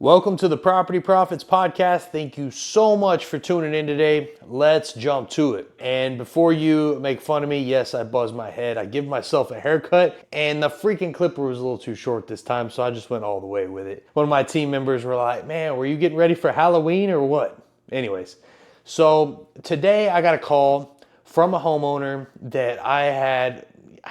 Welcome to the Property Profits Podcast. Thank you so much for tuning in today. Let's jump to it. And before you make fun of me, yes, I buzzed my head. I give myself a haircut, and the freaking clipper was a little too short this time, so I just went all the way with it. One of my team members were like, man, were you getting ready for Halloween or what? Anyways, so today I got a call from a homeowner that I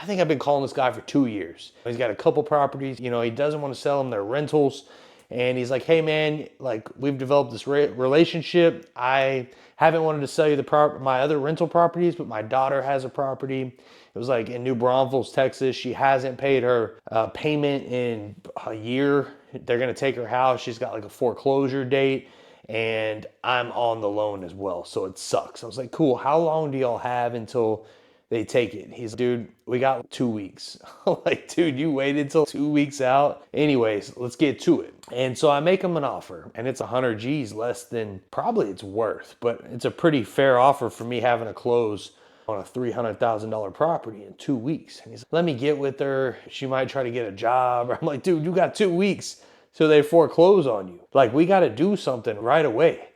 think I've been calling this guy for 2 years. He's got a couple properties. He doesn't want to sell them. They're rentals. And he's like, hey man, like we've developed this relationship. I haven't wanted to sell you my other rental properties, but my daughter has a property. It was like in New Braunfels, Texas. She hasn't paid her payment in a year. They're going to take her house. She's got like a foreclosure date, and I'm on the loan as well. So it sucks. I was like, cool. How long do y'all have until they take it? He's, dude, we got 2 weeks. I'm like, dude, you waited till 2 weeks out? Anyways, let's get to it. And so I make him an offer, and it's 100 G's less than probably it's worth, but it's a pretty fair offer for me having to close on a $300,000 property in 2 weeks. And he's like, let me get with her. She might try to get a job. I'm like, dude, you got 2 weeks till they foreclose on you. Like, we got to do something right away.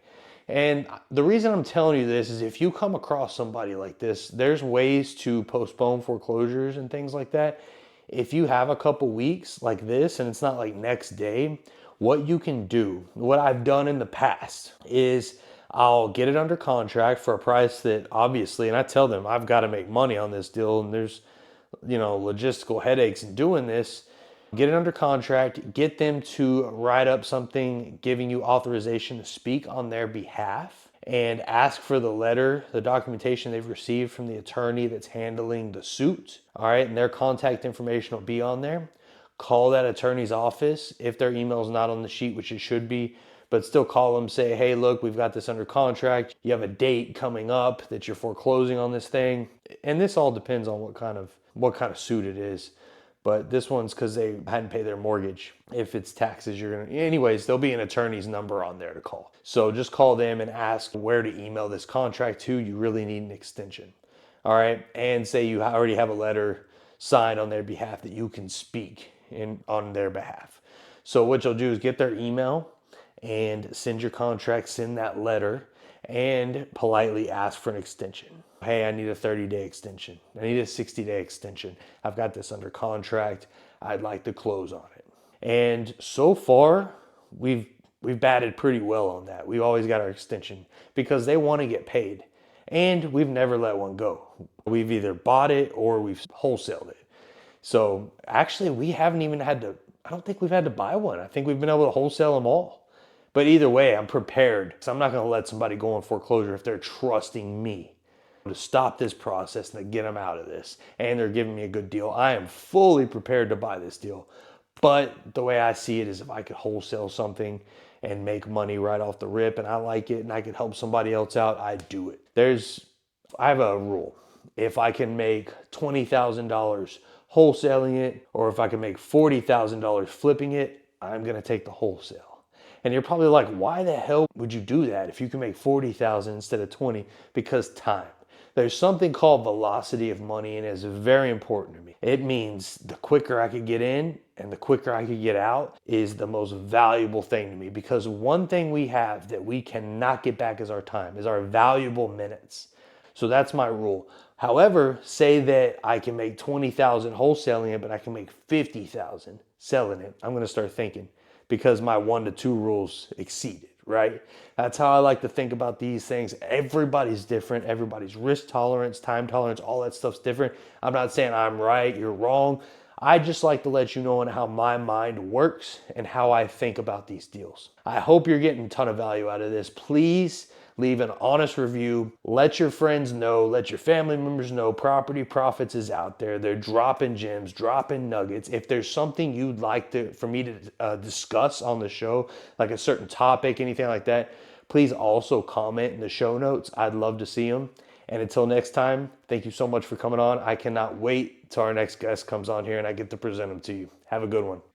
And the reason I'm telling you this is if you come across somebody like this, there's ways to postpone foreclosures and things like that. If you have a couple weeks like this and it's not like next day, what you can do, what I've done in the past is I'll get it under contract for a price that obviously, and I tell them I've got to make money on this deal and there's, logistical headaches in doing this. Get it under contract, get them to write up something giving you authorization to speak on their behalf, and ask for the letter, the documentation they've received from the attorney that's handling the suit. All right, and their contact information will be on there. Call that attorney's office if their email is not on the sheet, which it should be, but still call them, say, hey, look, we've got this under contract. You have a date coming up that you're foreclosing on this thing. And this all depends on what kind of suit it is. But this one's because they hadn't paid their mortgage. If it's taxes, anyways, there'll be an attorney's number on there to call. So just call them and ask where to email this contract to. You really need an extension. All right. And say you already have a letter signed on their behalf that you can speak on their behalf. So what you'll do is get their email and send your contract, send that letter, and politely ask for an extension. Hey, I need a 30-day extension. I need a 60-day extension. I've got this under contract. I'd like to close on it. And so far, we've batted pretty well on that. We've always got our extension because they want to get paid. And we've never let one go. We've either bought it or we've wholesaled it. So actually, I don't think we've had to buy one. I think we've been able to wholesale them all. But either way, I'm prepared. So I'm not going to let somebody go in foreclosure if they're trusting me to stop this process and to get them out of this. And they're giving me a good deal. I am fully prepared to buy this deal. But the way I see it is if I could wholesale something and make money right off the rip and I like it and I could help somebody else out, I'd do it. I have a rule. If I can make $20,000 wholesaling it, or if I can make $40,000 flipping it, I'm going to take the wholesale. And you're probably like, why the hell would you do that if you can make 40,000 instead of 20? Because time. There's something called velocity of money, and it's very important to me. It means the quicker I could get in and the quicker I could get out is the most valuable thing to me, because one thing we have that we cannot get back is our time, is our valuable minutes. So that's my rule. However, say that I can make 20,000 wholesaling it, but I can make 50,000 selling it. I'm going to start thinking, because my 1 to 2 rules exceeded, right? That's how I like to think about these things. Everybody's different. Everybody's risk tolerance, time tolerance, all that stuff's different. I'm not saying I'm right, you're wrong. I just like to let you know how my mind works and how I think about these deals. I hope you're getting a ton of value out of this. Please leave an honest review. Let your friends know, let your family members know Property Profits is out there. They're dropping gems, dropping nuggets. If there's something you'd like for me to discuss on the show, like a certain topic, anything like that, please also comment in the show notes. I'd love to see them. And until next time, thank you so much for coming on. I cannot wait till our next guest comes on here and I get to present them to you. Have a good one.